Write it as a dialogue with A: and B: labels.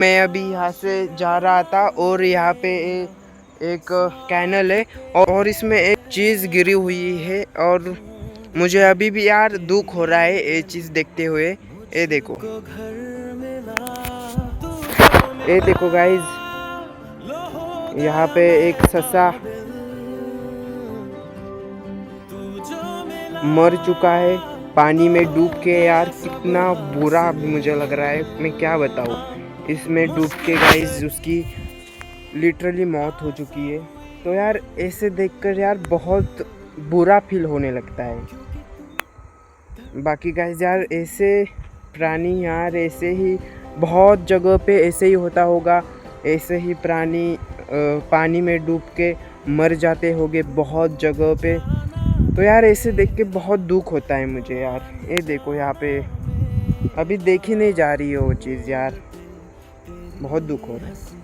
A: मैं अभी यहाँ से जा रहा था और यहाँ पे एक कैनल है और इसमें एक चीज़ गिरी हुई है और मुझे अभी भी यार दुख हो रहा है ये चीज़ देखते हुए। ये देखो गाइज, यहाँ पे एक ससा मर चुका है पानी में डूब के। यार कितना बुरा मुझे लग रहा है, मैं क्या बताऊँ। इसमें डूब के गाइज उसकी लिटरली मौत हो चुकी है। तो यार ऐसे देखकर यार बहुत बुरा फील होने लगता है। बाकी गाइज यार ऐसे प्राणी यार ऐसे ही बहुत जगह पे ऐसे ही होता होगा। ऐसे ही प्राणी पानी में डूब के मर जाते होंगे बहुत जगह पे। तो यार ऐसे देख के बहुत दुख होता है मुझे यार। ये देखो यहाँ पे अभी देखी नहीं जा रही है वो चीज़ यार, बहुत दुख हो रहा है।